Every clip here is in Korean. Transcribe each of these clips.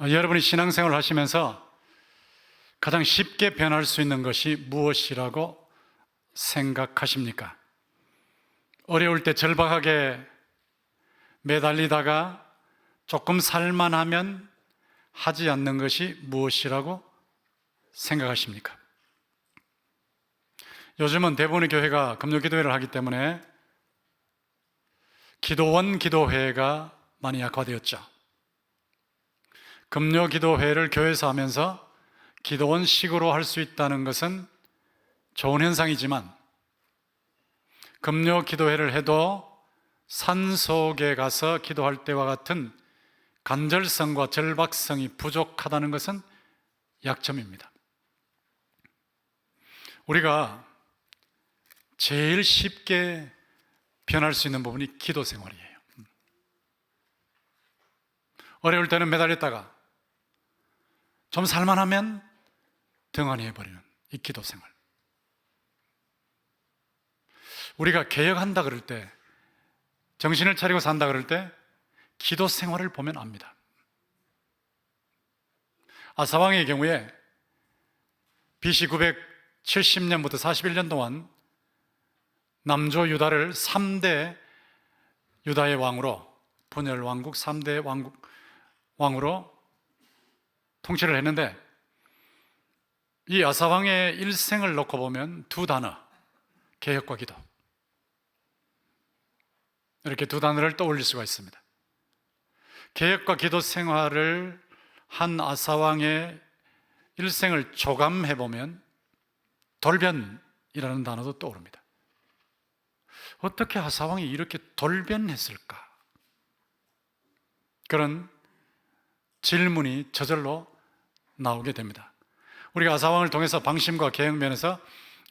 여러분이 신앙생활을 하시면서 가장 쉽게 변할 수 있는 것이 무엇이라고 생각하십니까? 어려울 때 절박하게 매달리다가 조금 살만하면 하지 않는 것이 무엇이라고 생각하십니까? 요즘은 대부분의 교회가 금요기도회를 하기 때문에 기도원 기도회가 많이 약화되었죠. 금요기도회를 교회에서 하면서 기도원식으로 할 수 있다는 것은 좋은 현상이지만 금요기도회를 해도 산속에 가서 기도할 때와 같은 간절성과 절박성이 부족하다는 것은 약점입니다. 우리가 제일 쉽게 변할 수 있는 부분이 기도 생활이에요. 어려울 때는 매달렸다가 좀 살만하면 등한히 해버리는 이 기도 생활. 우리가 개혁한다 그럴 때, 정신을 차리고 산다 그럴 때 기도 생활을 보면 압니다. 아사왕의 경우에 BC 970년부터 41년 동안 남조 유다를 3대 유다의 왕으로, 분열 왕국 3대 왕으로 통치를 했는데, 이 아사왕의 일생을 놓고 보면 두 단어, 개혁과 기도, 이렇게 두 단어를 떠올릴 수가 있습니다. 개혁과 기도 생활을 한 아사왕의 일생을 조감해보면 돌변이라는 단어도 떠오릅니다. 어떻게 아사왕이 이렇게 돌변했을까? 그런 질문이 저절로 나오게 됩니다. 우리가 아사왕을 통해서 방심과 개혁 면에서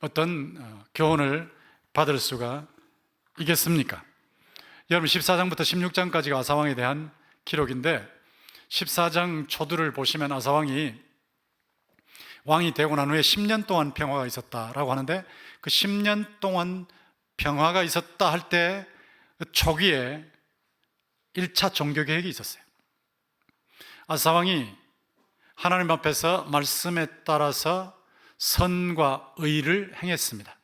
어떤 교훈을 받을 수가 있겠습니까? 여러분, 14장부터 16장까지가 아사왕에 대한 기록인데, 14장 초두를 보시면 아사왕이 왕이 되고 난 후에 10년 동안 평화가 있었다라고 하는데, 그 10년 동안 평화가 있었다 할 때 초기에 1차 종교개혁이 있었어요. 아사왕이 하나님 앞에서 말씀에 따라서 선과 의를 행했습니다.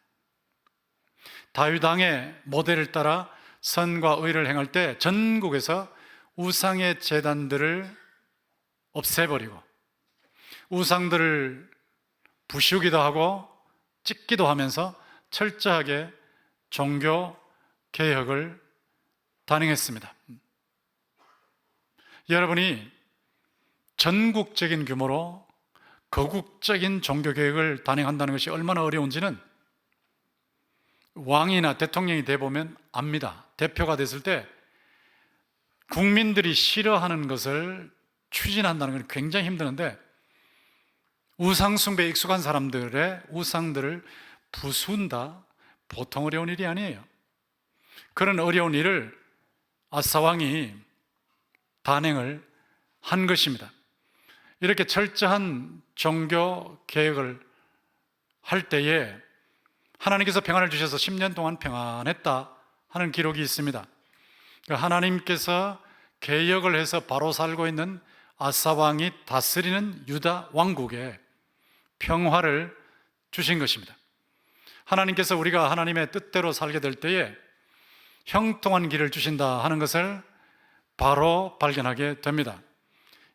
다윗 왕의 모델을 따라 선과 의를 행할 때 전국에서 우상의 제단들을 없애버리고 우상들을 부수기도 하고 찢기도 하면서 철저하게 종교 개혁을 단행했습니다. 여러분이 전국적인 규모로 거국적인 종교개혁을 단행한다는 것이 얼마나 어려운지는 왕이나 대통령이 돼보면 압니다. 대표가 됐을 때 국민들이 싫어하는 것을 추진한다는 건 굉장히 힘드는데, 우상숭배에 익숙한 사람들의 우상들을 부순다, 보통 어려운 일이 아니에요. 그런 어려운 일을 아사왕이 단행을 한 것입니다. 이렇게 철저한 종교 개혁을 할 때에 하나님께서 평안을 주셔서 10년 동안 평안했다 하는 기록이 있습니다. 하나님께서 개혁을 해서 바로 살고 있는 아사왕이 다스리는 유다 왕국에 평화를 주신 것입니다. 하나님께서 우리가 하나님의 뜻대로 살게 될 때에 형통한 길을 주신다 하는 것을 바로 발견하게 됩니다.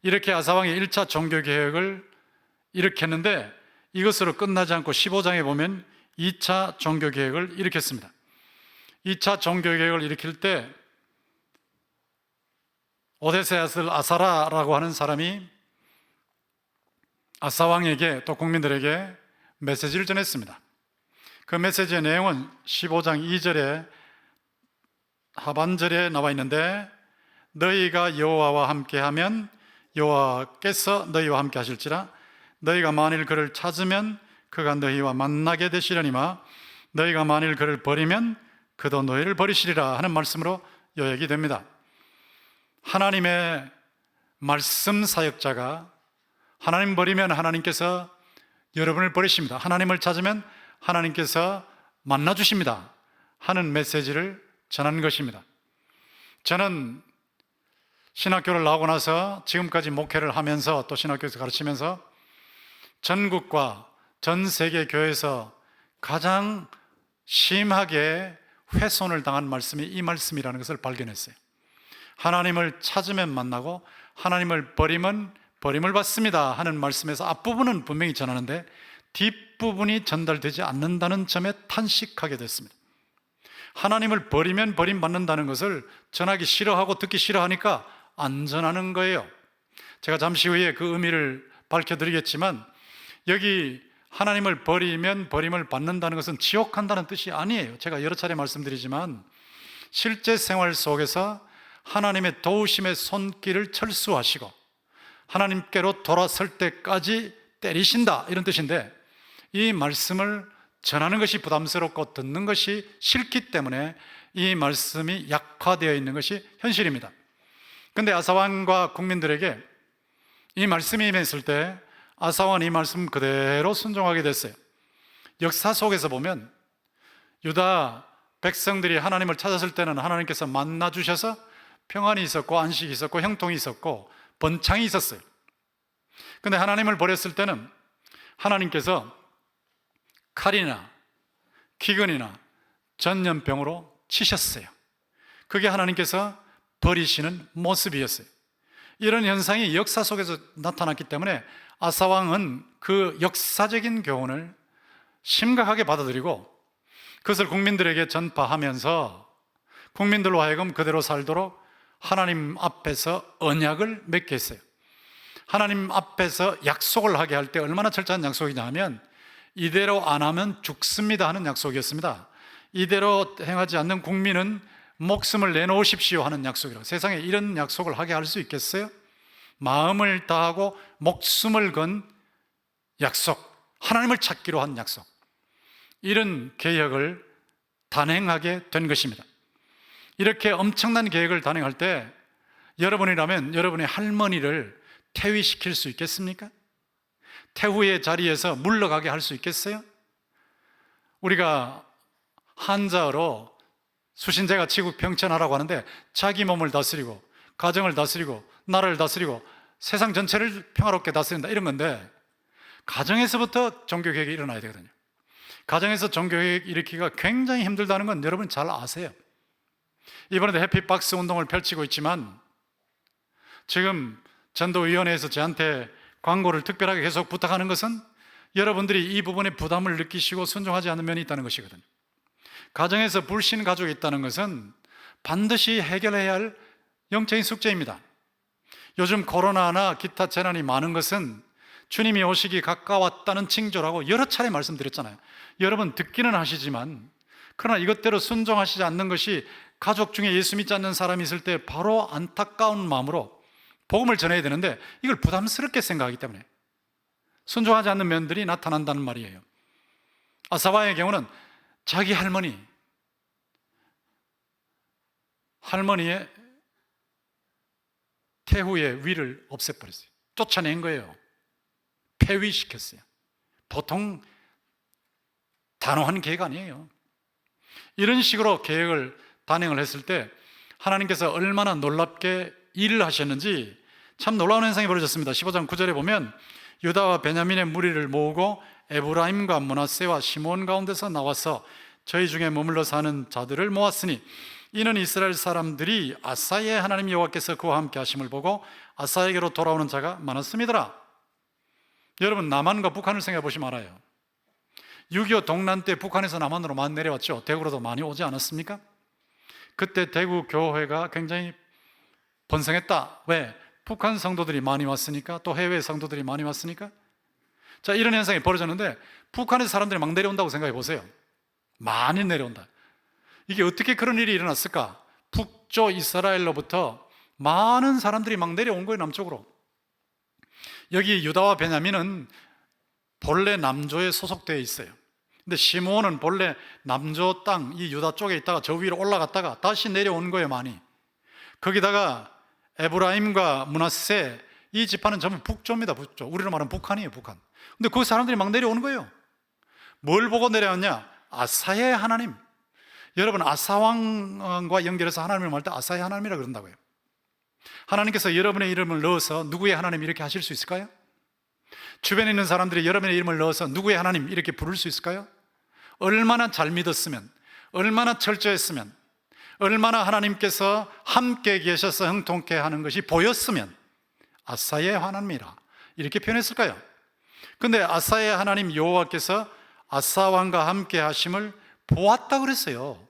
이렇게 아사왕이 1차 종교개혁을 일으켰는데, 이것으로 끝나지 않고 15장에 보면 2차 종교개혁을 일으켰습니다. 2차 종교개혁을 일으킬 때 오데세의 아들 아사라라고 하는 사람이 아사왕에게, 또 국민들에게 메시지를 전했습니다. 그 메시지의 내용은 15장 2절에 하반절에 나와 있는데, 너희가 여호와와 함께하면 여호와께서 너희와 함께 하실지라. 너희가 만일 그를 찾으면 그가 너희와 만나게 되시려니와 너희가 만일 그를 버리면 그도 너희를 버리시리라 하는 말씀으로 요약이 됩니다. 하나님의 말씀 사역자가 하나님 버리면 하나님께서 여러분을 버리십니다, 하나님을 찾으면 하나님께서 만나주십니다 하는 메시지를 전한 것입니다. 저는 신학교를 나오고 나서 지금까지 목회를 하면서 또 신학교에서 가르치면서 전국과 전 세계 교회에서 가장 심하게 훼손을 당한 말씀이 이 말씀이라는 것을 발견했어요. 하나님을 찾으면 만나고 하나님을 버리면 버림을 받습니다 하는 말씀에서 앞부분은 분명히 전하는데 뒷부분이 전달되지 않는다는 점에 탄식하게 됐습니다. 하나님을 버리면 버림받는다는 것을 전하기 싫어하고 듣기 싫어하니까 안 전하는 거예요. 제가 잠시 후에 그 의미를 밝혀드리겠지만 여기 하나님을 버리면 버림을 받는다는 것은 지옥한다는 뜻이 아니에요. 제가 여러 차례 말씀드리지만 실제 생활 속에서 하나님의 도우심의 손길을 철수하시고 하나님께로 돌아설 때까지 때리신다 이런 뜻인데 이 말씀을 전하는 것이 부담스럽고 듣는 것이 싫기 때문에 이 말씀이 약화되어 있는 것이 현실입니다. 그런데 아사왕과 국민들에게 이 말씀이 임했을 때 아사왕은 이 말씀 그대로 순종하게 됐어요. 역사 속에서 보면 유다 백성들이 하나님을 찾았을 때는 하나님께서 만나 주셔서 평안이 있었고 안식이 있었고 형통이 있었고 번창이 있었어요. 그런데 하나님을 버렸을 때는 하나님께서 칼이나 기근이나 전염병으로 치셨어요. 그게 하나님께서 버리시는 모습이었어요. 이런 현상이 역사 속에서 나타났기 때문에 아사왕은 그 역사적인 교훈을 심각하게 받아들이고 그것을 국민들에게 전파하면서 국민들로 하여금 그대로 살도록 하나님 앞에서 언약을 맺게 했어요. 하나님 앞에서 약속을 하게 할 때 얼마나 철저한 약속이냐 하면 이대로 안 하면 죽습니다 하는 약속이었습니다. 이대로 행하지 않는 국민은 목숨을 내놓으십시오 하는 약속이라고. 세상에 이런 약속을 하게 할 수 있겠어요? 마음을 다하고 목숨을 건 약속, 하나님을 찾기로 한 약속, 이런 계획을 단행하게 된 것입니다. 이렇게 엄청난 계획을 단행할 때 여러분이라면 여러분의 할머니를 퇴위시킬 수 있겠습니까? 태후의 자리에서 물러가게 할 수 있겠어요? 우리가 한자어로 수신제가 지구평천하라고 하는데 자기 몸을 다스리고 가정을 다스리고 나라를 다스리고 세상 전체를 평화롭게 다스린다 이런 건데 가정에서부터 종교개혁이 일어나야 되거든요. 가정에서 종교개혁 일으키기가 굉장히 힘들다는 건 여러분 잘 아세요. 이번에도 해피박스 운동을 펼치고 있지만 지금 전도위원회에서 저한테 광고를 특별하게 계속 부탁하는 것은 여러분들이 이 부분에 부담을 느끼시고 순종하지 않는 면이 있다는 것이거든요. 가정에서 불신 가족이 있다는 것은 반드시 해결해야 할 영적인 숙제입니다. 요즘 코로나나 기타 재난이 많은 것은 주님이 오시기 가까웠다는 징조라고 여러 차례 말씀드렸잖아요. 여러분 듣기는 하시지만 그러나 이것대로 순종하시지 않는 것이 가족 중에 예수 믿지 않는 사람이 있을 때 바로 안타까운 마음으로 복음을 전해야 되는데 이걸 부담스럽게 생각하기 때문에 순종하지 않는 면들이 나타난다는 말이에요. 아사와의 경우는 자기 할머니의 태후의 위를 없애버렸어요. 쫓아낸 거예요. 폐위시켰어요. 보통 단호한 계획 아니에요. 이런 식으로 계획을 단행을 했을 때 하나님께서 얼마나 놀랍게 일을 하셨는지 참 놀라운 현상이 벌어졌습니다. 15장 9절에 보면 유다와 베냐민의 무리를 모으고 에브라임과 므낫세와 시므온 가운데서 나와서 저희 중에 머물러 사는 자들을 모았으니 이는 이스라엘 사람들이 아사의 하나님 여호와께서 그와 함께 하심을 보고 아사에게로 돌아오는 자가 많았음이더라. 여러분 남한과 북한을 생각해 보시면 알아요. 6.25 동란 때 북한에서 남한으로 많이 내려왔죠. 대구로도 많이 오지 않았습니까? 그때 대구 교회가 굉장히 번성했다. 왜? 북한 성도들이 많이 왔으니까, 또 해외 성도들이 많이 왔으니까. 자, 이런 현상이 벌어졌는데 북한에서 사람들이 막 내려온다고 생각해 보세요. 많이 내려온다. 이게 어떻게 그런 일이 일어났을까? 북조 이스라엘로부터 많은 사람들이 막 내려온 거예요, 남쪽으로. 여기 유다와 베냐민은 본래 남조에 소속되어 있어요. 근데 시므온은 본래 남조 땅, 이 유다 쪽에 있다가 저 위로 올라갔다가 다시 내려온 거예요, 많이. 거기다가 에브라임과 므낫세, 이 지파는 전부 북조입니다, 북조. 우리로 말하면 북한이에요, 북한. 근데 그 사람들이 막 내려오는 거예요. 뭘 보고 내려왔냐? 아사의 하나님. 여러분, 아사왕과 연결해서 하나님을 말할 때 아사의 하나님이라고 그런다고요. 하나님께서 여러분의 이름을 넣어서 누구의 하나님 이렇게 하실 수 있을까요? 주변에 있는 사람들이 여러분의 이름을 넣어서 누구의 하나님 이렇게 부를 수 있을까요? 얼마나 잘 믿었으면, 얼마나 철저했으면, 얼마나 하나님께서 함께 계셔서 형통케 하는 것이 보였으면 아사의 하나님이라 이렇게 표현했을까요? 근데 아사의 하나님 여호와께서 아사 왕과 함께 하심을 보았다 그랬어요.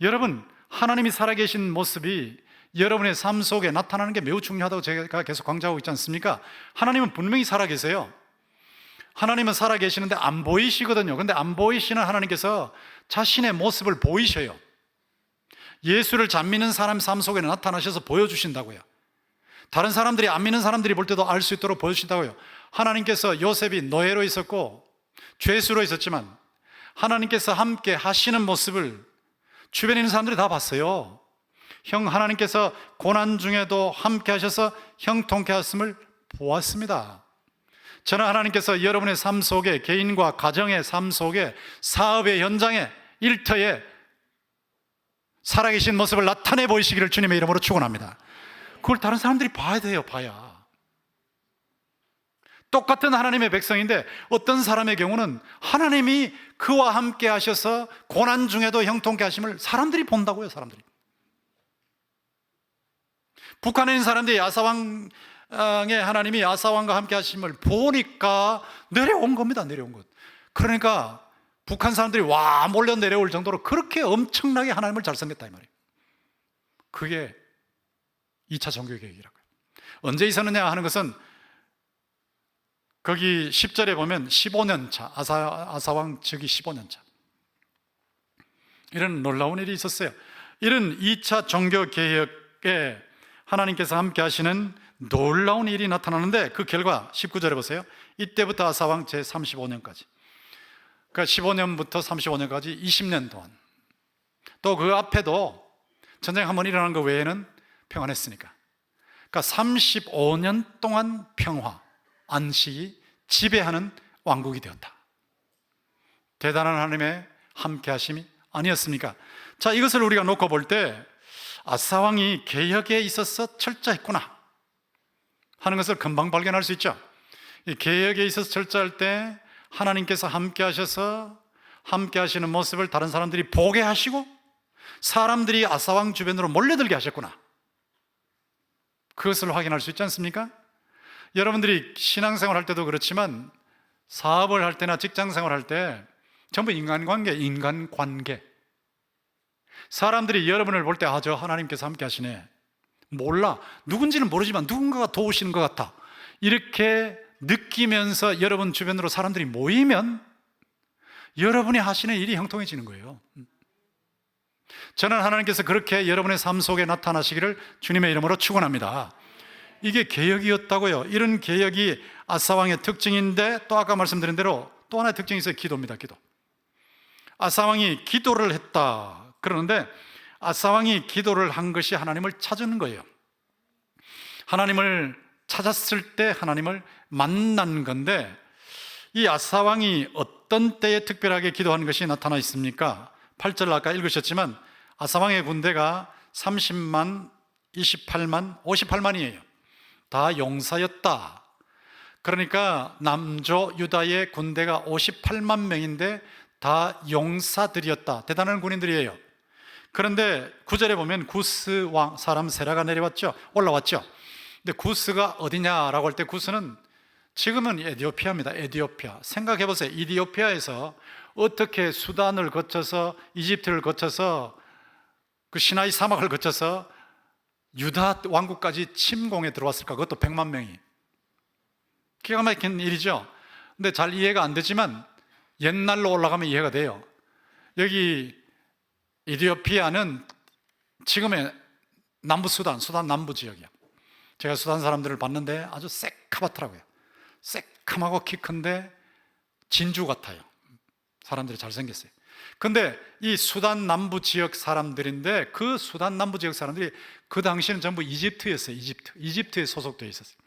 여러분, 하나님이 살아계신 모습이 여러분의 삶 속에 나타나는 게 매우 중요하다고 제가 계속 강조하고 있지 않습니까? 하나님은 분명히 살아계세요. 하나님은 살아계시는데 안 보이시거든요. 근데 안 보이시는 하나님께서 자신의 모습을 보이셔요. 예수를 잘 믿는 사람 삶 속에 나타나셔서 보여주신다고요. 다른 사람들이, 안 믿는 사람들이 볼 때도 알 수 있도록 보여주신다고요. 하나님께서 요셉이 노예로 있었고 죄수로 있었지만 하나님께서 함께 하시는 모습을 주변에 있는 사람들이 다 봤어요. 하나님께서 고난 중에도 함께 하셔서 형통케 하심을 보았습니다. 저는 하나님께서 여러분의 삶 속에, 개인과 가정의 삶 속에, 사업의 현장에, 일터에 살아계신 모습을 나타내 보이시기를 주님의 이름으로 축원합니다. 그걸 다른 사람들이 봐야 돼요. 봐야. 똑같은 하나님의 백성인데 어떤 사람의 경우는 하나님이 그와 함께 하셔서 고난 중에도 형통케 하심을 사람들이 본다고요. 사람들이. 북한에 있는 사람들이 아사왕의 하나님이 아사왕과 함께 하심을 보니까 내려온 겁니다. 내려온 것. 그러니까 북한 사람들이 와 몰려 내려올 정도로 그렇게 엄청나게 하나님을 잘 섬겼다 이 말이에요. 그게 2차 종교개혁이라고요. 언제 있었느냐 하는 것은 거기 10절에 보면 15년 차, 아사왕 즉위 15년 차, 이런 놀라운 일이 있었어요. 이런 2차 종교개혁에 하나님께서 함께 하시는 놀라운 일이 나타나는데 그 결과 19절에 보세요. 이때부터 아사왕 제35년까지, 그러니까 15년부터 35년까지 20년 동안, 또 그 앞에도 전쟁 한번 일어난 것 외에는 평안했으니까, 그러니까 35년 동안 평화, 안식이 지배하는 왕국이 되었다. 대단한 하나님의 함께 하심이 아니었습니까? 자, 이것을 우리가 놓고 볼 때 아사왕이 개혁에 있어서 철저했구나 하는 것을 금방 발견할 수 있죠. 이 개혁에 있어서 철저할 때 하나님께서 함께 하셔서 함께 하시는 모습을 다른 사람들이 보게 하시고 사람들이 아사왕 주변으로 몰려들게 하셨구나, 그것을 확인할 수 있지 않습니까? 여러분들이 신앙생활 할 때도 그렇지만 사업을 할 때나 직장생활 할 때 전부 인간관계. 사람들이 여러분을 볼 때 저 하나님께서 함께 하시네, 몰라, 누군지는 모르지만 누군가가 도우시는 것 같아, 이렇게 느끼면서 여러분 주변으로 사람들이 모이면 여러분이 하시는 일이 형통해지는 거예요. 저는 하나님께서 그렇게 여러분의 삶 속에 나타나시기를 주님의 이름으로 축원합니다. 이게 개혁이었다고요. 이런 개혁이 아사왕의 특징인데, 또 아까 말씀드린 대로 또 하나의 특징이 있어요. 기도입니다. 기도. 아사왕이 기도를 했다 그러는데, 아사왕이 기도를 한 것이 하나님을 찾은 거예요. 하나님을 찾았을 때 하나님을 만난 건데, 이 아사왕이 어떤 때에 특별하게 기도한 것이 나타나 있습니까? 8절 아까 읽으셨지만 아사왕의 군대가 30만, 28만, 58만이에요. 다 용사였다. 그러니까 남조 유다의 군대가 58만 명인데 다 용사들이었다. 대단한 군인들이에요. 그런데 9절에 보면 구스 왕 사람 세라가 올라왔죠. 근데 구스가 어디냐라고 할 때 구스는 지금은 에티오피아입니다. 에티오피아. 생각해 보세요. 이디오피아에서 어떻게 수단을 거쳐서 이집트를 거쳐서 그 시나이 사막을 거쳐서 유다 왕국까지 침공에 들어왔을까? 그것도 100만 명이. 기가 막힌 일이죠. 근데 잘 이해가 안 되지만 옛날로 올라가면 이해가 돼요. 여기 이디오피아는 지금의 남부 수단 남부 지역이야. 제가 수단 사람들을 봤는데 아주 새카맣더라고요. 새카맣고 키 큰데 진주 같아요. 사람들이 잘생겼어요. 근데 이 수단 남부 지역 사람들인데, 그 수단 남부 지역 사람들이 그 당시에는 전부 이집트였어요. 이집트에 소속되어 있었어요.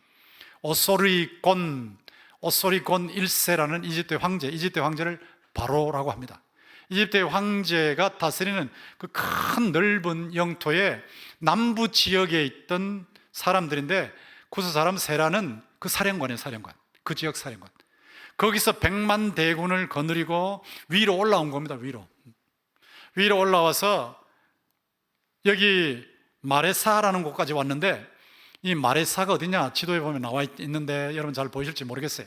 오소리곤 1세라는 이집트의 황제를 바로라고 합니다. 이집트의 황제가 다스리는 그 큰 넓은 영토의 남부 지역에 있던 사람들인데, 구스 사람 세라는 그 사령관이에요. 사령관, 그 지역 사령관. 거기서 100만 대군을 거느리고 위로 올라온 겁니다. 위로 올라와서 여기 마레사라는 곳까지 왔는데, 이 마레사가 어디냐, 지도에 보면 나와 있는데 여러분 잘 보이실지 모르겠어요.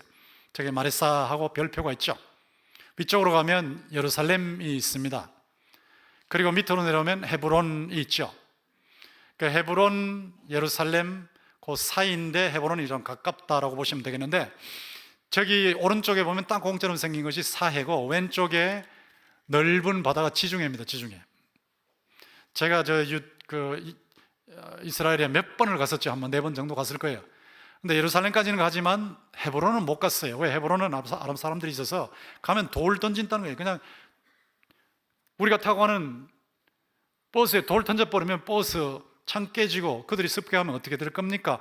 저기 마레사하고 별표가 있죠. 위쪽으로 가면 예루살렘이 있습니다. 그리고 밑으로 내려오면 헤브론이 있죠. 그 헤브론, 예루살렘 그 사이인데 헤브론이 좀 가깝다라고 보시면 되겠는데, 저기 오른쪽에 보면 땅콩처럼 생긴 것이 사해고, 왼쪽에 넓은 바다가 지중해입니다. 지중해. 제가 이스라엘에 몇 번을 갔었죠. 한 번, 4번 정도 갔을 거예요. 근데 예루살렘까지는 가지만 헤브론은 못 갔어요. 왜? 헤브론은 아랍 사람들이 있어서 가면 돌 던진다는 거예요. 그냥 우리가 타고 가는 버스에 돌 던져버리면 버스 창 깨지고 그들이 습격하면 어떻게 될 겁니까?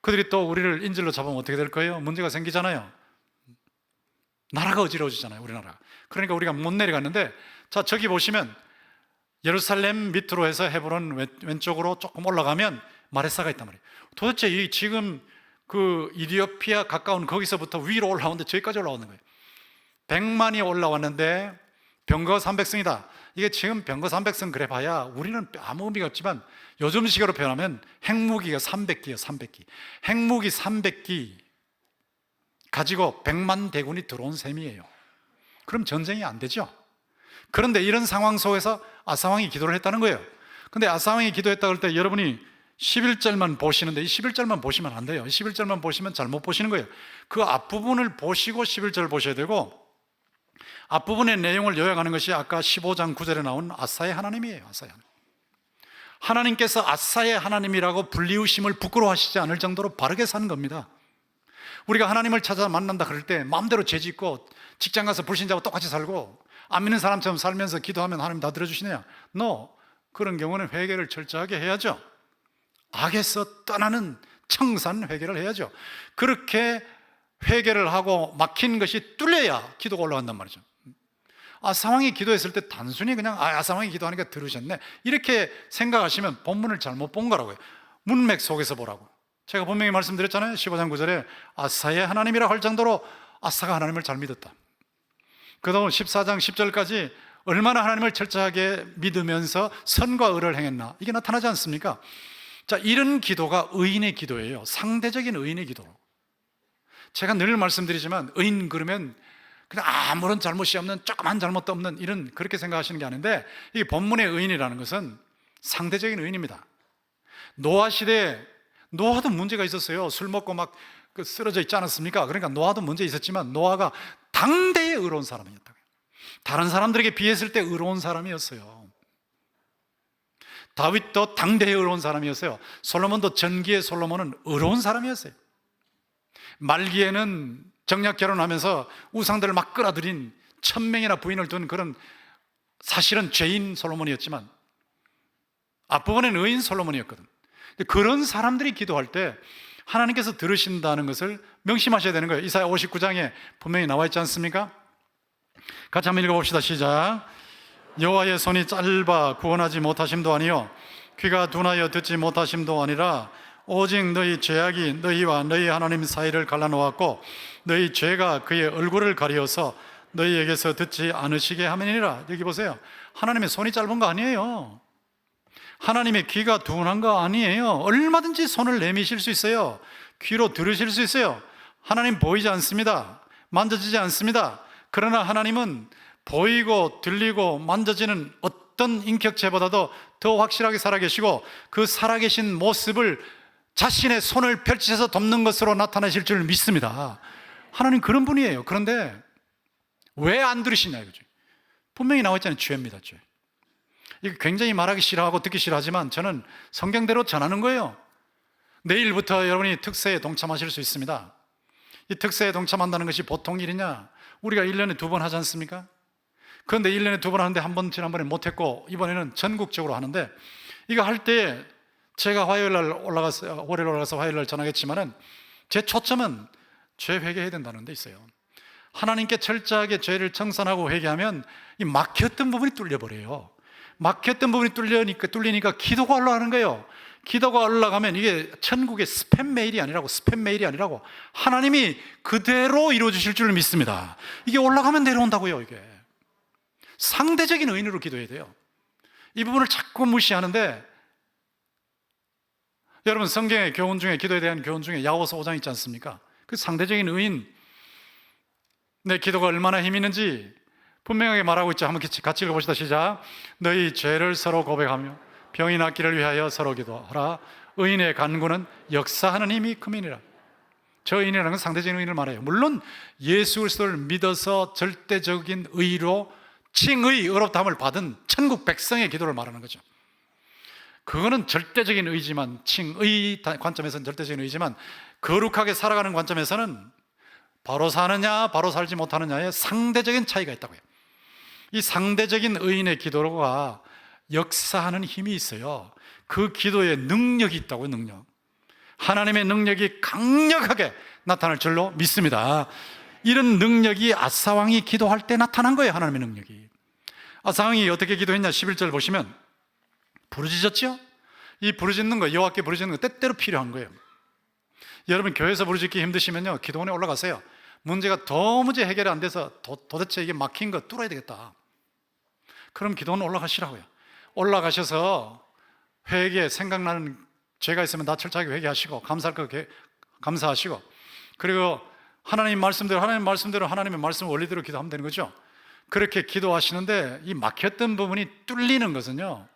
그들이 또 우리를 인질로 잡으면 어떻게 될 거예요? 문제가 생기잖아요. 나라가 어지러워지잖아요, 우리나라. 그러니까 우리가 못 내려갔는데, 자, 저기 보시면 예루살렘 밑으로 해서 헤브론 왼쪽으로 조금 올라가면 마레사가 있단 말이에요. 도대체 이 지금 그 이디오피아 가까운 거기서부터 위로 올라오는데 저기까지 올라오는 거예요. 100만이 올라왔는데 병거 300승이다. 이게 지금 병거 300승 그래 봐야 우리는 아무 의미가 없지만, 요즘 시계로 표현하면 핵무기가 300기예요. 300기. 핵무기 300기 가지고 100만 대군이 들어온 셈이에요. 그럼 전쟁이 안 되죠. 그런데 이런 상황 속에서 아사왕이 기도를 했다는 거예요. 근데 아사왕이 기도했다 그럴 때 여러분이 11절만 보시는데, 이 11절만 보시면 안 돼요. 11절만 보시면 잘못 보시는 거예요. 그 앞부분을 보시고 11절 보셔야 되고, 앞부분의 내용을 요약하는 것이 아까 15장 9절에 나온 아사의 하나님이에요. 아사의 하나님. 하나님께서 아사의 하나님이라고 불리우심을 부끄러워하시지 않을 정도로 바르게 사는 겁니다. 우리가 하나님을 찾아 만난다 그럴 때 마음대로 죄짓고 직장 가서 불신자하고 똑같이 살고 안 믿는 사람처럼 살면서 기도하면 하나님 다 들어주시느냐? No. 그런 경우는 회개를 철저하게 해야죠. 악에서 떠나는 청산 회개를 해야죠. 그렇게 회개를 하고 막힌 것이 뚫려야 기도가 올라간단 말이죠. 아사왕이 기도했을 때 단순히 그냥 아사왕이 기도하니까 들으셨네, 이렇게 생각하시면 본문을 잘못 본 거라고요. 문맥 속에서 보라고. 제가 분명히 말씀드렸잖아요. 15장 9절에 아사의 하나님이라 할 정도로 아사가 하나님을 잘 믿었다. 그다음 14장 10절까지 얼마나 하나님을 철저하게 믿으면서 선과 의를 행했나, 이게 나타나지 않습니까? 자, 이런 기도가 의인의 기도예요. 상대적인 의인의 기도. 제가 늘 말씀드리지만, 의인 그러면 그냥 아무런 잘못이 없는, 조그만 잘못도 없는, 이런, 그렇게 생각하시는 게 아닌데, 이게 본문의 의인이라는 것은 상대적인 의인입니다. 노아 시대에 노아도 문제가 있었어요. 술 먹고 막 쓰러져 있지 않았습니까? 그러니까 노아도 문제 있었지만 노아가 당대의 의로운 사람이었다고요. 다른 사람들에게 비했을 때 의로운 사람이었어요. 다윗도 당대의 의로운 사람이었어요. 솔로몬도, 전기의 솔로몬은 의로운 사람이었어요. 말기에는 정략 결혼하면서 우상들을 막 끌어들인 1000명이나 부인을 둔 그런, 사실은 죄인 솔로몬이었지만 앞부분에는 의인 솔로몬이었거든. 그런 사람들이 기도할 때 하나님께서 들으신다는 것을 명심하셔야 되는 거예요. 이사야 59장에 분명히 나와 있지 않습니까? 같이 한번 읽어봅시다. 시작. 여호와의 손이 짧아 구원하지 못하심도 아니요 귀가 둔하여 듣지 못하심도 아니라 오직 너희 죄악이 너희와 너희 하나님 사이를 갈라놓았고 너희 죄가 그의 얼굴을 가리어서 너희에게서 듣지 않으시게 하면이니라. 여기 보세요. 하나님의 손이 짧은 거 아니에요. 하나님의 귀가 둔한 거 아니에요. 얼마든지 손을 내미실 수 있어요. 귀로 들으실 수 있어요. 하나님 보이지 않습니다. 만져지지 않습니다. 그러나 하나님은 보이고 들리고 만져지는 어떤 인격체보다도 더 확실하게 살아계시고, 그 살아계신 모습을 자신의 손을 펼치셔서 돕는 것으로 나타나실 줄 믿습니다. 하나님 그런 분이에요. 그런데 왜 안 들으시냐 이거죠. 분명히 나와 있잖아요. 죄입니다. 죄. 이거 굉장히 말하기 싫어하고 듣기 싫어하지만 저는 성경대로 전하는 거예요. 내일부터 여러분이 특세에 동참하실 수 있습니다. 이 특세에 동참한다는 것이 보통 일이냐? 우리가 1년에 2번 하지 않습니까? 그런데 1년에 2번 하는데 한 번 지난번에 못했고 이번에는 전국적으로 하는데, 이거 할 때 제가 월요일 올라가서 화요일 날 전하겠지만은 제 초점은 죄 회개해야 된다는 데 있어요. 하나님께 철저하게 죄를 청산하고 회개하면 이 막혔던 부분이 뚫려버려요. 막혔던 부분이 뚫리니까 기도가 올라가는 거예요. 기도가 올라가면 이게 천국의 스팸 메일이 아니라고 하나님이 그대로 이루어주실 줄 믿습니다. 이게 올라가면 내려온다고요. 이게 상대적인 의인으로 기도해야 돼요. 이 부분을 자꾸 무시하는데, 여러분 성경의 교훈 중에, 기도에 대한 교훈 중에 야고보서 5장 있지 않습니까? 그 상대적인 의인, 내 기도가 얼마나 힘이 있는지 분명하게 말하고 있죠. 한번 같이 읽어봅시다. 시작. 너희 죄를 서로 고백하며 병이 낫기를 위하여 서로 기도하라. 의인의 간구는 역사하는 힘이 큼이니라. 저 의인이라는 건 상대적인 의인을 말해요. 물론 예수 그리스도를 믿어서 절대적인 의로 칭의, 의롭다함을 받은 천국 백성의 기도를 말하는 거죠. 그거는 절대적인 의지만, 칭의 관점에서는 절대적인 의지만, 거룩하게 살아가는 관점에서는 바로 사느냐 바로 살지 못하느냐의 상대적인 차이가 있다고요. 이 상대적인 의인의 기도가 역사하는 힘이 있어요. 그 기도에 능력이 있다고요. 능력. 하나님의 능력이 강력하게 나타날 줄로 믿습니다. 이런 능력이 아사왕이 기도할 때 나타난 거예요. 하나님의 능력이. 아사왕이 어떻게 기도했냐, 11절 보시면 부르짖었죠. 이 부르짖는 거, 여호와께 부르짖는 거 때때로 필요한 거예요. 여러분 교회에서 부르짖기 힘드시면요, 기도원에 올라가세요. 문제가 도무지 해결이 안 돼서 도대체 이게 막힌 거 뚫어야 되겠다. 그럼 기도원 올라가시라고요. 올라가셔서 회개, 생각나는 죄가 있으면 다 철저하게 회개하시고, 감사할 거 감사하시고, 그리고 하나님 말씀대로 하나님의 말씀 원리대로 기도하면 되는 거죠. 그렇게 기도하시는데 이 막혔던 부분이 뚫리는 것은요,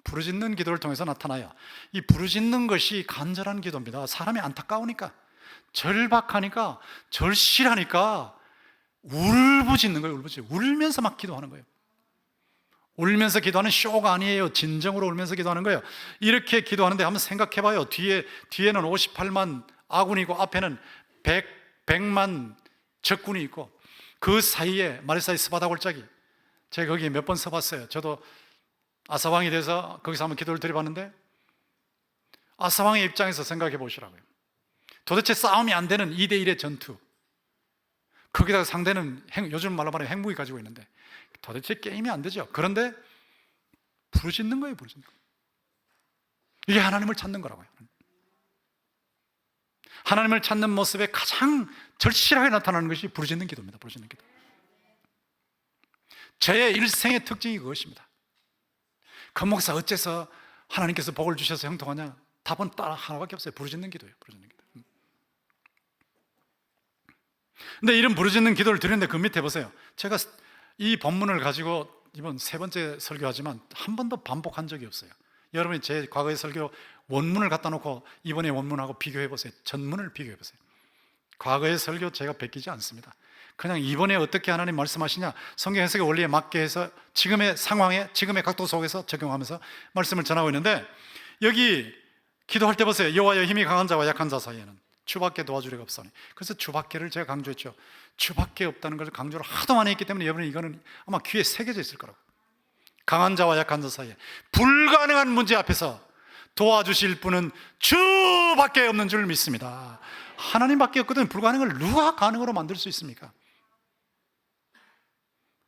부르짖는 기도를 통해서 나타나요. 이 부르짖는 것이 간절한 기도입니다. 사람이 안타까우니까, 절박하니까, 절실하니까 울부짖는 거예요. 울면서 막 기도하는 거예요. 울면서 기도하는 쇼가 아니에요. 진정으로 울면서 기도하는 거예요. 이렇게 기도하는데 한번 생각해 봐요. 뒤에는 58만 아군이고 앞에는 100만 적군이 있고, 그 사이에 마리사의 스바다 골짜기, 제가 거기 몇 번 서봤어요. 저도 아사왕이 돼서 거기서 한번 기도를 드려봤는데, 아사왕의 입장에서 생각해 보시라고요. 도대체 싸움이 안 되는 2대1의 전투, 거기다가 상대는 요즘 말로 말하면 핵무기 가지고 있는데 도대체 게임이 안 되죠. 그런데 부르짖는 거예요. 부르짖는 거. 이게 하나님을 찾는 거라고요. 하나님을 찾는 모습에 가장 절실하게 나타나는 것이 부르짖는 기도입니다. 부르짖는 기도. 저의 일생의 특징이 그것입니다. 그 목사 어째서 하나님께서 복을 주셔서 형통하냐? 답은 딱 하나밖에 없어요. 부르짖는 기도예요. 부르짖는 기도. 근데 이런 부르짖는 기도를 드리는데 그 밑에 보세요. 제가 이 본문을 가지고 이번 3번째 설교하지만 한 번도 반복한 적이 없어요. 여러분이 제 과거의 설교 원문을 갖다 놓고 이번의 원문하고 비교해 보세요. 전문을 비교해 보세요. 과거의 설교 제가 베끼지 않습니다. 그냥 이번에 어떻게 하나님 말씀하시냐, 성경 해석의 원리에 맞게 해서 지금의 상황에, 지금의 각도 속에서 적용하면서 말씀을 전하고 있는데, 여기 기도할 때 보세요. 여호와여, 힘이 강한 자와 약한 자 사이에는 주밖에 도와주리가 없사오니. 그래서 주밖에를 제가 강조했죠. 주밖에 없다는 걸 강조를 하도 많이 했기 때문에 여러분 이거는 아마 귀에 새겨져 있을 거라고. 강한 자와 약한 자 사이에 불가능한 문제 앞에서 도와주실 분은 주밖에 없는 줄 믿습니다. 하나님밖에 없거든. 불가능을 누가 가능으로 만들 수 있습니까?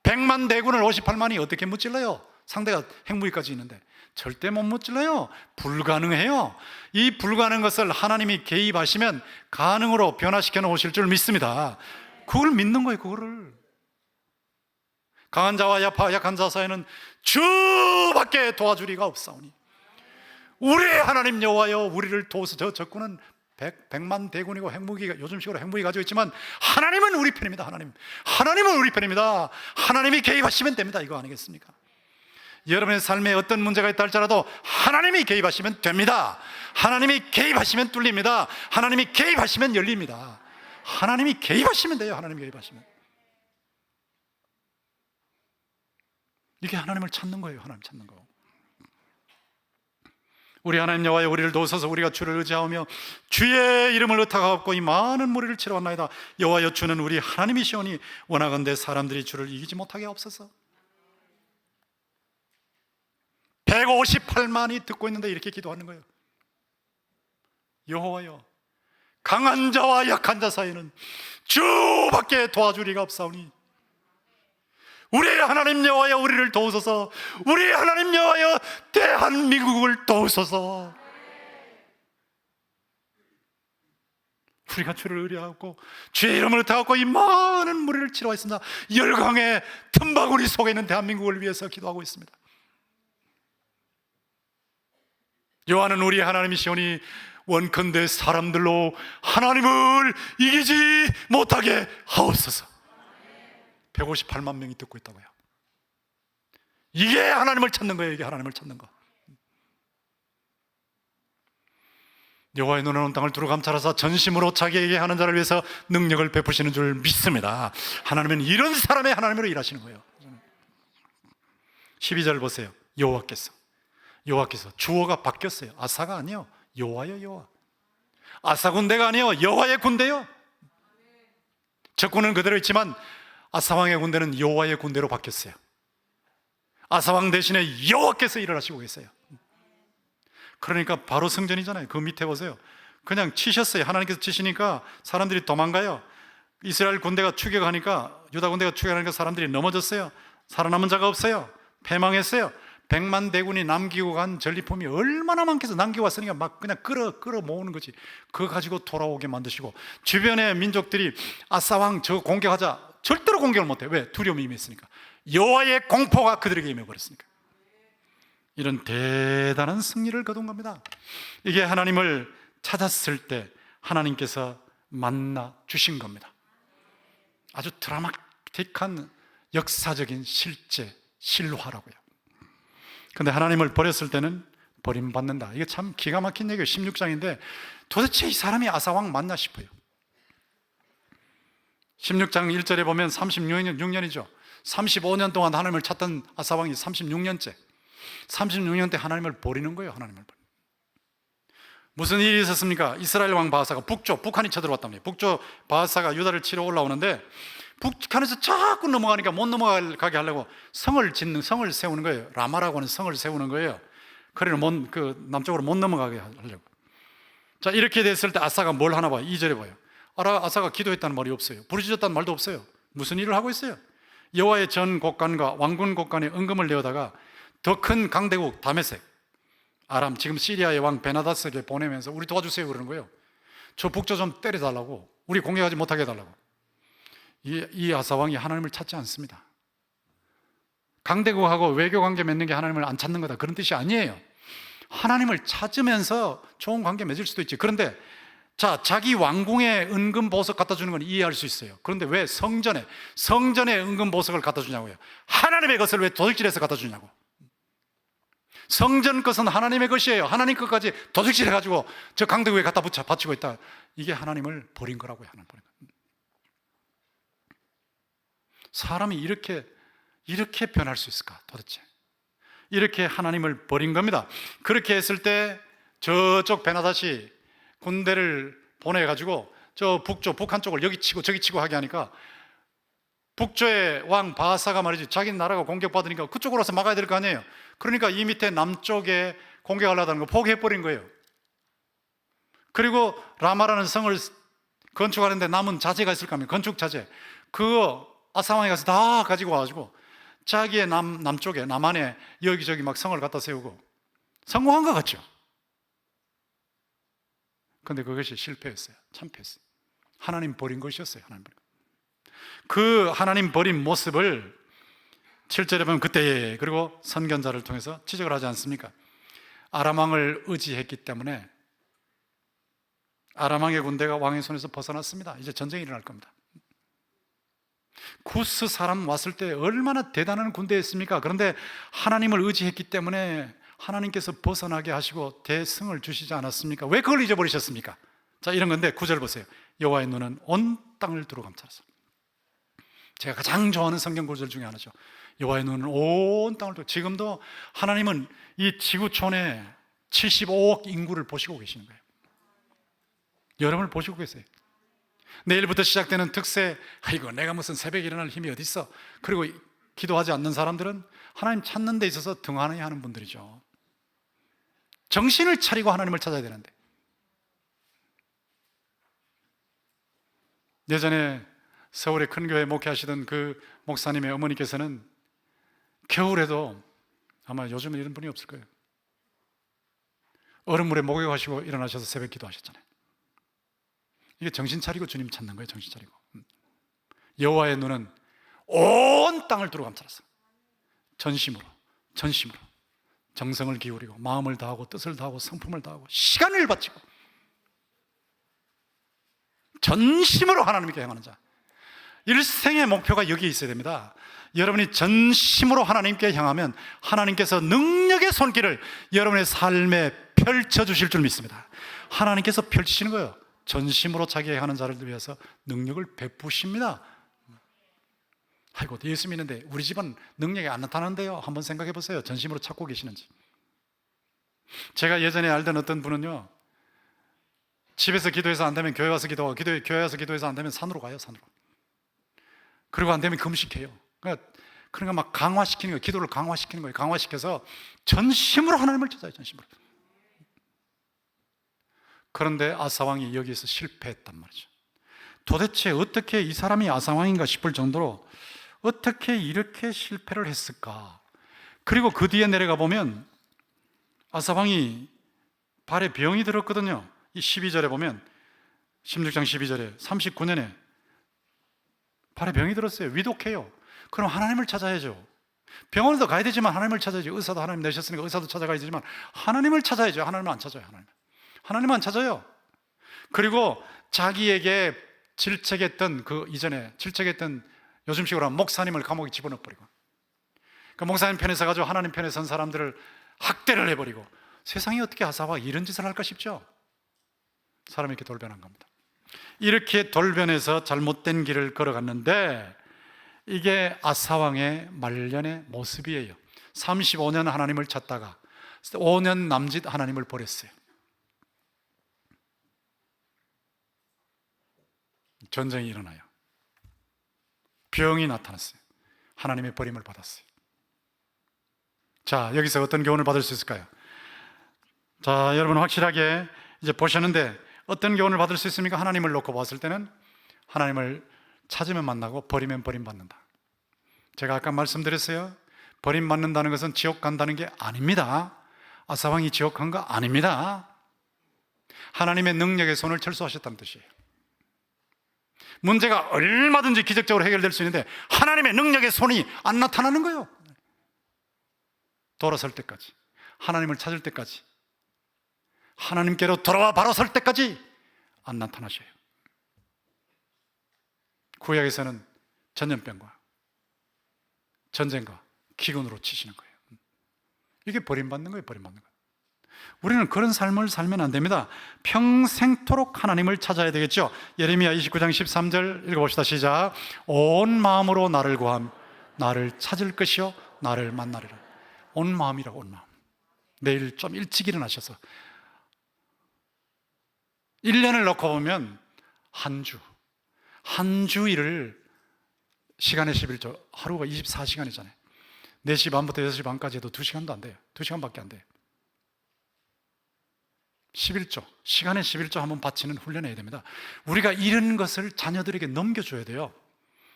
100만 대군을 58만이 어떻게 무찔러요? 상대가 핵무기까지 있는데 절대 못 무찔러요. 불가능해요. 이 불가능한 것을 하나님이 개입하시면 가능으로 변화시켜 놓으실 줄 믿습니다. 그걸 믿는 거예요. 그거를. 강한 자와 약한 자 사이에는 주밖에 도와줄 리가 없사오니 우리 하나님 여호와여, 우리를 도우소. 저 적군은 100만 대군이고 핵무기가, 요즘식으로 핵무기 가지고 있지만 하나님은 우리 편입니다. 하나님은 우리 편입니다. 하나님이 개입하시면 됩니다. 이거 아니겠습니까? 여러분의 삶에 어떤 문제가 있다 할지라도 하나님이 개입하시면 됩니다. 하나님이 개입하시면 뚫립니다. 하나님이 개입하시면 열립니다. 하나님이 개입하시면 돼요. 하나님이 개입하시면. 이게 하나님을 찾는 거예요. 하나님 찾는 거. 우리 하나님 여호와여, 우리를 도우소서. 우리가 주를 의지하며 주의 이름을 의탁하고 이 많은 무리를 치러 왔나이다. 여호와여, 주는 우리 하나님이시오니 원하건대 사람들이 주를 이기지 못하게 하옵소서. 158만이 듣고 있는데 이렇게 기도하는 거예요. 여호와여, 강한 자와 약한 자 사이에는 주밖에 도와줄 이가 없사오니 우리의 하나님 여호와여 우리를 도우소서. 우리의 하나님 여호와여 대한민국을 도우소서. 우리가 주를 의뢰하고 주의 이름을 타고 이 많은 무리를 치러왔습니다. 열강의 틈바구니 속에 있는 대한민국을 위해서 기도하고 있습니다. 여호와는 우리 하나님이시오니 원컨대 사람들로 하나님을 이기지 못하게 하옵소서. 158만 명이 듣고 있다고요. 이게 하나님을 찾는 거예요. 이게 하나님을 찾는 거. 여호와의 눈은 온 땅을 두루 감찰하사 전심으로 자기에게 하는 자를 위해서 능력을 베푸시는 줄 믿습니다. 하나님은 이런 사람의 하나님으로 일하시는 거예요. 12절 보세요. 여호와께서 주어가 바뀌었어요. 아사가 아니요 여호와요. 여호와. 아사 군대가 아니요 여호와의 군대요. 적군은 그대로 있지만 아사왕의 군대는 여호와의 군대로 바뀌었어요. 아사왕 대신에 여호와께서 일을 하시고 계세요. 그러니까 바로 성전이잖아요. 그 밑에 보세요. 그냥 치셨어요. 하나님께서 치시니까 사람들이 도망가요. 이스라엘 군대가 추격하니까, 유다 군대가 추격하니까 사람들이 넘어졌어요. 살아남은 자가 없어요. 패망했어요. 100만 대군이 남기고 간 전리품이 얼마나 많겠어. 남기고 왔으니까 막 그냥 끌어 모으는 거지. 그거 가지고 돌아오게 만드시고, 주변의 민족들이 아사왕 저 공격하자 절대로 공격을 못해. 왜? 두려움이 임했으니까. 여호와의 공포가 그들에게 임해버렸으니까. 이런 대단한 승리를 거둔 겁니다. 이게 하나님을 찾았을 때 하나님께서 만나 주신 겁니다. 아주 드라마틱한 역사적인 실화라고요. 그런데 하나님을 버렸을 때는 버림받는다. 이게 참 기가 막힌 얘기예요. 16장인데 도대체 이 사람이 아사왕 맞나 싶어요. 16장 1절에 보면 36년이죠. 35년 동안 하나님을 찾던 아사왕이 36년 때 하나님을 버리는 거예요. 하나님을 버리는. 무슨 일이 있었습니까? 이스라엘 왕 바하사가 북한이 쳐들어왔답니다. 북쪽 바하사가 유다를 치러 올라오는데 북한에서 자꾸 넘어가니까 못 넘어가게 하려고 성을 세우는 거예요. 라마라고 하는 성을 세우는 거예요. 그래서 남쪽으로 못 넘어가게 하려고. 자, 이렇게 됐을 때 아사가 뭘 하나 봐요. 2절에 봐요. 아사가 기도했다는 말이 없어요. 부르짖었다는 말도 없어요. 무슨 일을 하고 있어요? 여호와의 전 곡간과 왕군 곡간에 은금을 내어다가 더 큰 강대국 다메섹, 아람, 지금 시리아의 왕 베나다스에게 보내면서 우리 도와주세요 그러는 거예요. 저 북조 좀 때려달라고, 우리 공격하지 못하게 해달라고. 이 아사왕이 하나님을 찾지 않습니다. 강대국하고 외교관계 맺는 게 하나님을 안 찾는 거다, 그런 뜻이 아니에요. 하나님을 찾으면서 좋은 관계 맺을 수도 있지. 그런데 자기 왕궁에 은금 보석 갖다 주는 건 이해할 수 있어요. 그런데 왜 성전에 은금 보석을 갖다 주냐고요. 하나님의 것을 왜 도둑질해서 갖다 주냐고. 성전 것은 하나님의 것이에요. 하나님 것까지 도둑질해가지고 저 강대국에 갖다 바치고 있다. 이게 하나님을 버린 거라고요. 하나님 버린 거. 사람이 이렇게 변할 수 있을까 도대체. 이렇게 하나님을 버린 겁니다. 그렇게 했을 때 저쪽 베나다시 군대를 보내가지고 저 북한 쪽을 여기 치고 저기 치고 하게 하니까 북조의 왕 바하사가 말이지, 자기 나라가 공격받으니까 그쪽으로 와서 막아야 될 거 아니에요. 그러니까 이 밑에 남쪽에 공격하려다는 거 포기해버린 거예요. 그리고 라마라는 성을 건축하는데 남은 자재가 있을 거 아니에요. 건축 자재. 그거 아사왕에 가서 다 가지고 와가지고 자기의 남쪽에, 남한에 여기저기 막 성을 갖다 세우고 성공한 것 같죠. 그런데 그것이 실패했어요. 참패했어요. 하나님 버린 것이었어요. 하나님 버린 것. 그 하나님 버린 모습을 7절에 보면 그때, 그리고 선견자를 통해서 지적을 하지 않습니까? 아람왕을 의지했기 때문에 아람왕의 군대가 왕의 손에서 벗어났습니다. 이제 전쟁이 일어날 겁니다. 구스 사람 왔을 때 얼마나 대단한 군대였습니까? 그런데 하나님을 의지했기 때문에 하나님께서 벗어나게 하시고 대승을 주시지 않았습니까? 왜 그걸 잊어버리셨습니까? 자, 이런 건데 9절 보세요. 여호와의 눈은 온 땅을 두루 감찰하사. 제가 가장 좋아하는 성경 구절 중에 하나죠. 여호와의 눈은 온 땅을 두루. 지금도 하나님은 이 지구촌의 75억 인구를 보시고 계시는 거예요. 여러분을 보시고 계세요. 내일부터 시작되는 특세, 아이고 내가 무슨 새벽에 일어날 힘이 어디 있어. 그리고 기도하지 않는 사람들은 하나님 찾는 데 있어서 등한히 하는 분들이죠. 정신을 차리고 하나님을 찾아야 되는데 예전에 서울의 큰 교회 목회하시던 그 목사님의 어머니께서는 겨울에도, 아마 요즘은 이런 분이 없을 거예요, 얼음물에 목욕하시고 일어나셔서 새벽 기도하셨잖아요. 이게 정신 차리고 주님 찾는 거예요. 정신 차리고. 여호와의 눈은 온 땅을 두루 감찰했어. 전심으로 정성을 기울이고 마음을 다하고 뜻을 다하고 성품을 다하고 시간을 바치고 전심으로 하나님께 향하는 자. 일생의 목표가 여기에 있어야 됩니다. 여러분이 전심으로 하나님께 향하면 하나님께서 능력의 손길을 여러분의 삶에 펼쳐주실 줄 믿습니다. 하나님께서 펼치시는 거예요. 전심으로 자기에게 하는 자를 위해서 능력을 베푸십니다. 아이고, 예수 믿는데 우리 집은 능력이 안 나타나는데요. 한번 생각해 보세요. 전심으로 찾고 계시는지. 제가 예전에 알던 어떤 분은요, 집에서 기도해서 안 되면 교회 와서 기도하고, 교회 와서 기도해서 안 되면 산으로 가요. 산으로. 그리고 안 되면 금식해요. 그러니까 막 강화시키는 거예요. 기도를 강화시키는 거예요. 강화시켜서 전심으로 하나님을 찾아요. 전심으로. 그런데 아사왕이 여기에서 실패했단 말이죠. 도대체 어떻게 이 사람이 아사왕인가 싶을 정도로 어떻게 이렇게 실패를 했을까? 그리고 그 뒤에 내려가 보면 아사왕이 발에 병이 들었거든요. 이 12절에 보면, 16장 12절에 39년에 발에 병이 들었어요. 위독해요. 그럼 하나님을 찾아야죠. 병원에도 가야 되지만 하나님을 찾아야죠. 의사도 하나님 내셨으니까 의사도 찾아가야 되지만 하나님을 찾아야죠. 하나님을 안 찾아요. 하나님 안 찾아요. 그리고 자기에게 질책했던, 그 이전에 질책했던, 요즘식으로 하면 목사님을 감옥에 집어넣어버리고, 그 목사님 편에 서가지고 하나님 편에 선 사람들을 학대를 해버리고, 세상에 어떻게 아사와 이런 짓을 할까 싶죠. 사람이 이렇게 돌변한 겁니다. 이렇게 돌변해서 잘못된 길을 걸어갔는데, 이게 아사왕의 말년의 모습이에요. 35년 하나님을 찾다가 5년 남짓 하나님을 버렸어요. 전쟁이 일어나요. 병이 나타났어요. 하나님의 버림을 받았어요. 자, 여기서 어떤 교훈을 받을 수 있을까요? 자, 여러분 확실하게 이제 보셨는데 어떤 교훈을 받을 수 있습니까? 하나님을 놓고 봤을 때는 하나님을 찾으면 만나고 버리면 버림받는다. 제가 아까 말씀드렸어요. 버림받는다는 것은 지옥 간다는 게 아닙니다. 아사왕이 지옥 간 거 아닙니다. 하나님의 능력의 손을 철수하셨다는 뜻이에요. 문제가 얼마든지 기적적으로 해결될 수 있는데 하나님의 능력의 손이 안 나타나는 거예요. 돌아설 때까지, 하나님을 찾을 때까지, 하나님께로 돌아와 바로 설 때까지 안 나타나셔요. 구약에서는 전염병과 전쟁과 기근으로 치시는 거예요. 이게 버림받는 거예요. 버림받는 거예요. 우리는 그런 삶을 살면 안 됩니다. 평생토록 하나님을 찾아야 되겠죠. 예레미야 29장 13절 읽어봅시다. 시작. 온 마음으로 나를 구함 나를 찾을 것이요 나를 만나리라. 온 마음이라고. 온 마음. 내일 좀 일찍 일어나셔서 1년을 놓고 보면 한 주 일을 시간의 11조, 하루가 24시간이잖아요 4시 반부터 6시 반까지 해도 2시간도 안 돼요. 2시간밖에 안 돼요. 11조, 시간의 11조 한번 바치는 훈련해야 됩니다. 우리가 잃은 것을 자녀들에게 넘겨줘야 돼요.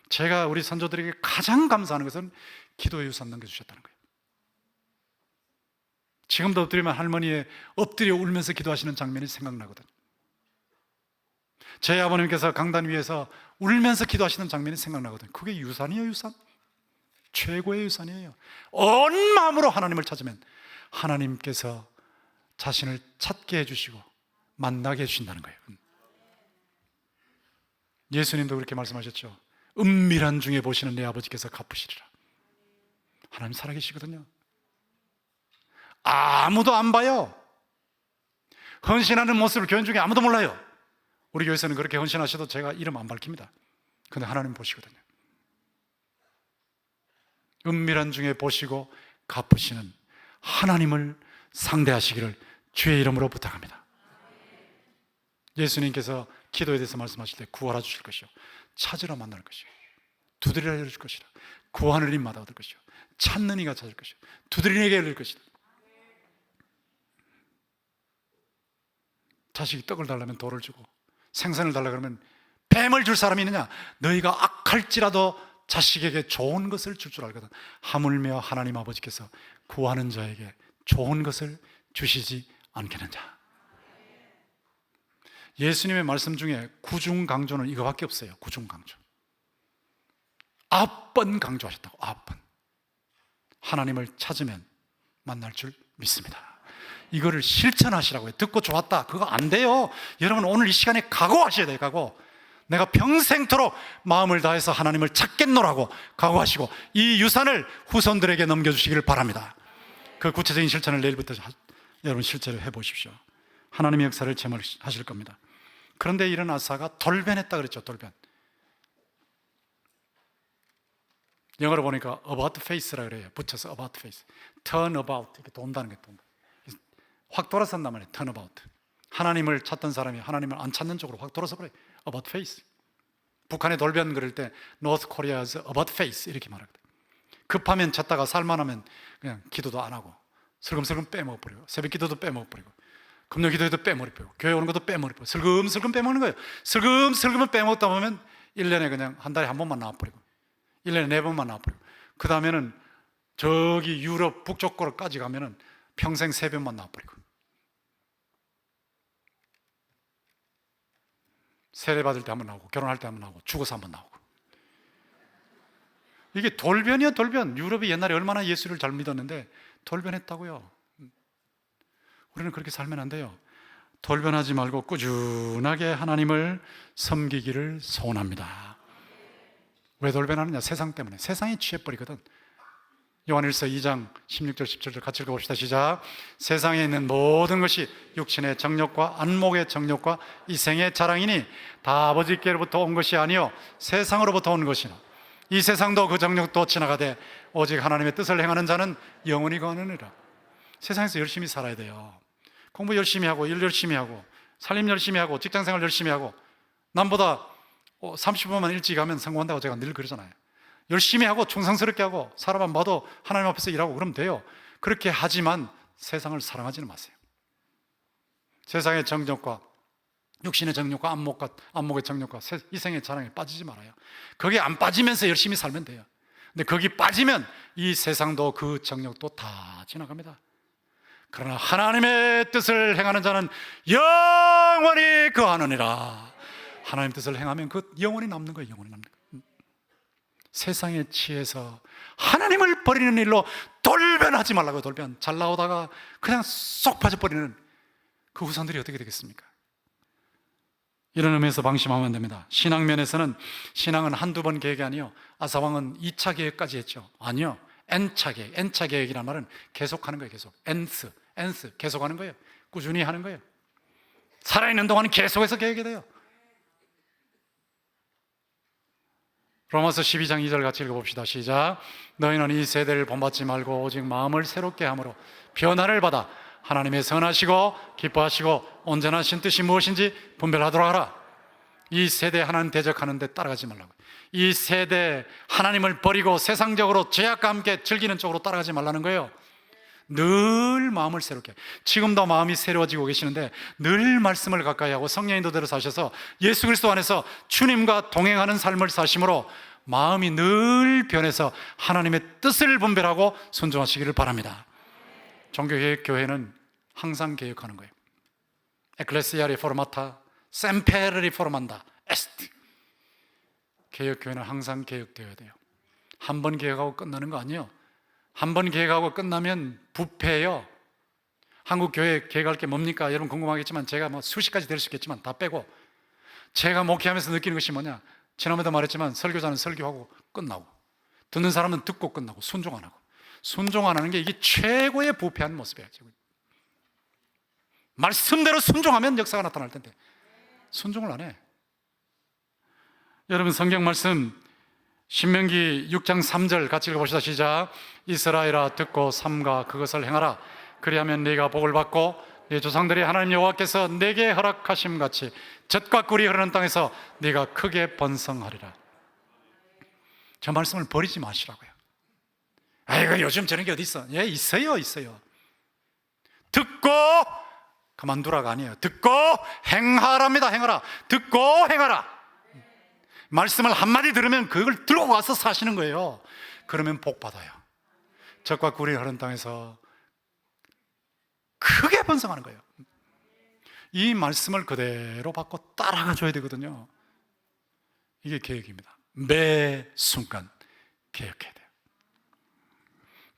제가 우리 선조들에게 가장 감사하는 것은 기도의 유산 넘겨주셨다는 거예요. 지금도 엎드리면 할머니의 엎드려 울면서 기도하시는 장면이 생각나거든요. 제 아버님께서 강단 위에서 울면서 기도하시는 장면이 생각나거든요. 그게 유산이에요. 유산. 최고의 유산이에요. 온 마음으로 하나님을 찾으면 하나님께서 자신을 찾게 해주시고 만나게 해주신다는 거예요. 예수님도 그렇게 말씀하셨죠. 은밀한 중에 보시는 내 아버지께서 갚으시리라. 하나님 살아계시거든요. 아무도 안 봐요. 헌신하는 모습을 교인 중에 아무도 몰라요. 우리 교회에서는 그렇게 헌신하셔도 제가 이름 안 밝힙니다. 근데 하나님 보시거든요. 은밀한 중에 보시고 갚으시는 하나님을 상대하시기를 주의 이름으로 부탁합니다. 예수님께서 기도에 대해서 말씀하실 때 구하라 주실 것이요 찾으라 만날 것이요 두드리라 열어줄 것이라. 구하는 입마다 얻을 것이요 찾는 이가 찾을 것이요 두드리는 이에게 열릴 것이다. 자식이 떡을 달라면 돌을 주고 생선을 달라 그러면 뱀을 줄 사람이 있느냐? 너희가 악할지라도 자식에게 좋은 것을 줄 줄 알거든. 하물며 하나님 아버지께서 구하는 자에게 좋은 것을 주시지 않겠느냐? 예수님의 말씀 중에 구중강조는 이거밖에 없어요. 구중강조. 9번 강조하셨다고. 9번. 하나님을 찾으면 만날 줄 믿습니다. 이거를 실천하시라고 해요. 듣고 좋았다, 그거 안 돼요. 여러분 오늘 이 시간에 각오하셔야 돼요. 각오. 내가 평생토록 마음을 다해서 하나님을 찾겠노라고 각오하시고 이 유산을 후손들에게 넘겨주시기를 바랍니다. 그 구체적인 실천을 내일부터 여러분 실제로 해보십시오. 하나님의 역사를 체험하실 겁니다. 그런데 이런 아사가 돌변했다 그랬죠. 돌변. 영어로 보니까 about face라 그래요. 붙여서 about face. turn about. 이렇게 돈다는 게 돈다. 확 돌아선단 말이에요. turn about. 하나님을 찾던 사람이 하나님을 안 찾는 쪽으로 확 돌아서 버려요. about face. 북한의 돌변 그럴 때 North Korea's about face 이렇게 말하거든요. 급하면 찾다가 살만하면 그냥 기도도 안 하고 슬금슬금 빼먹어버리고 새벽 기도도 빼먹어버리고 금요 기도에도 빼먹어버리고 교회 오는 것도 빼먹어버리고 슬금슬금 빼먹는 거예요. 슬금슬금을 빼먹다 보면 1년에 그냥 한 달에 한 번만 나와버리고 1년에 4번만 나와버리고 그 다음에는 저기 유럽 북쪽으로까지 가면은 평생 3번만 나와버리고 세례 받을 때 한 번 나오고 결혼할 때 한 번 나오고 죽어서 한 번 나오고 이게 돌변이야 돌변. 유럽이 옛날에 얼마나 예수를 잘 믿었는데 돌변했다고요. 우리는 그렇게 살면 안 돼요. 돌변하지 말고 꾸준하게 하나님을 섬기기를 소원합니다. 왜 돌변하느냐? 세상 때문에. 세상이 취해버리거든. 요한일서 2장 16절 17절 같이 읽어봅시다. 시작. 세상에 있는 모든 것이 육신의 정욕과 안목의 정욕과 이생의 자랑이니 다 아버지께로부터 온 것이 아니요 세상으로부터 온 것이나 이 세상도 그 정욕도 지나가되 오직 하나님의 뜻을 행하는 자는 영원히 거하느니라. 세상에서 열심히 살아야 돼요. 공부 열심히 하고 일 열심히 하고 살림 열심히 하고 직장생활 열심히 하고 남보다 30분만 일찍 가면 성공한다고 제가 늘 그러잖아요. 열심히 하고 충성스럽게 하고 사람만 봐도 하나님 앞에서 일하고 그러면 돼요. 그렇게 하지만 세상을 사랑하지는 마세요. 세상의 정욕과 육신의 정욕과 안목의 정욕과 이생의 자랑에 빠지지 말아요. 거기에 안 빠지면서 열심히 살면 돼요. 근데 거기 빠지면 이 세상도 그 정욕도 다 지나갑니다. 그러나 하나님의 뜻을 행하는 자는 영원히 거하느니라. 하나님의 뜻을 행하면 그 영원히 남는 거예요. 영원히 남는 거예요. 세상에 취해서 하나님을 버리는 일로 돌변하지 말라고요. 돌변. 잘 나오다가 그냥 쏙 빠져버리는 그 후손들이 어떻게 되겠습니까? 이런 의미에서 방심하면 안 됩니다. 신앙면에서는 신앙은 한두 번 계획이 아니요 아사왕은 2차 계획까지 했죠. 아니요 N차 계획. N차 계획이란 말은 계속하는 거예요. 계속. N스 계속하는 거예요. 꾸준히 하는 거예요. 살아있는 동안은 계속해서 계획이 돼요. 로마서 12장 2절 같이 읽어봅시다. 시작. 너희는 이 세대를 본받지 말고 오직 마음을 새롭게 함으로 변화를 받아 하나님의 선하시고 기뻐하시고 온전하신 뜻이 무엇인지 분별하도록 하라. 이 세대 하나님 대적하는 데 따라가지 말라고. 이 세대 하나님을 버리고 세상적으로 죄악과 함께 즐기는 쪽으로 따라가지 말라는 거예요. 늘 마음을 새롭게. 지금도 마음이 새로워지고 계시는데 늘 말씀을 가까이 하고 성령의 인도대로 사셔서 예수 그리스도 안에서 주님과 동행하는 삶을 사심으로 마음이 늘 변해서 하나님의 뜻을 분별하고 순종하시기를 바랍니다. 종교개혁교회는 항상 개혁하는 거예요. 에클레시아 리포르마타 셈페르 리포르만다 에스트. 개혁교회는 항상 개혁되어야 돼요. 한 번 개혁하고 끝나는 거 아니에요. 한 번 개혁하고 끝나면 부패예요. 한국 교회 개혁할 게 뭡니까? 여러분 궁금하겠지만 제가 뭐 수십 가지 될 수 있겠지만 다 빼고 제가 목회하면서 느끼는 것이 뭐냐? 지난번에도 말했지만 설교자는 설교하고 끝나고 듣는 사람은 듣고 끝나고 순종 안 하고. 순종 안 하는 게 이게 최고의 부패한 모습이에요. 말씀대로 순종하면 역사가 나타날 텐데 순종을 안 해. 여러분 성경 말씀 신명기 6장 3절 같이 읽어봅시다. 시작. 이스라엘아 듣고 삼가 그것을 행하라. 그리하면 네가 복을 받고 네 조상들이 하나님 여호와께서 네게 허락하심 같이 젖과 꿀이 흐르는 땅에서 네가 크게 번성하리라. 저 말씀을 버리지 마시라고요. 아이고 요즘 저런 게 어디 있어? 예, 있어요. 듣고 그만두라가 아니에요. 듣고 행하랍니다. 행하라. 듣고 행하라. 말씀을 한마디 들으면 그걸 들고 가서 사시는 거예요. 그러면 복 받아요. 적과 꿀이 흐른 땅에서 크게 번성하는 거예요. 이 말씀을 그대로 받고 따라가 줘야 되거든요. 이게 개혁입니다. 매 순간 개혁해야 돼요.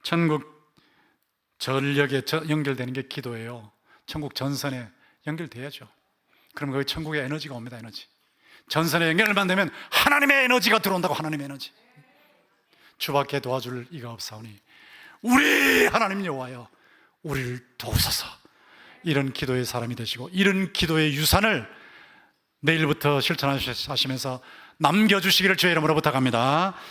천국 전력에 연결되는 게 기도예요. 천국 전선에 연결돼야죠. 그럼 거기 천국의 에너지가 옵니다. 에너지. 전선에 연결만 되면 하나님의 에너지가 들어온다고. 하나님의 에너지. 주밖에 도와줄 이가 없사오니 우리 하나님 여호와여 우리를 도우소서. 이런 기도의 사람이 되시고 이런 기도의 유산을 내일부터 실천하시면서 남겨주시기를 주의 이름으로 부탁합니다.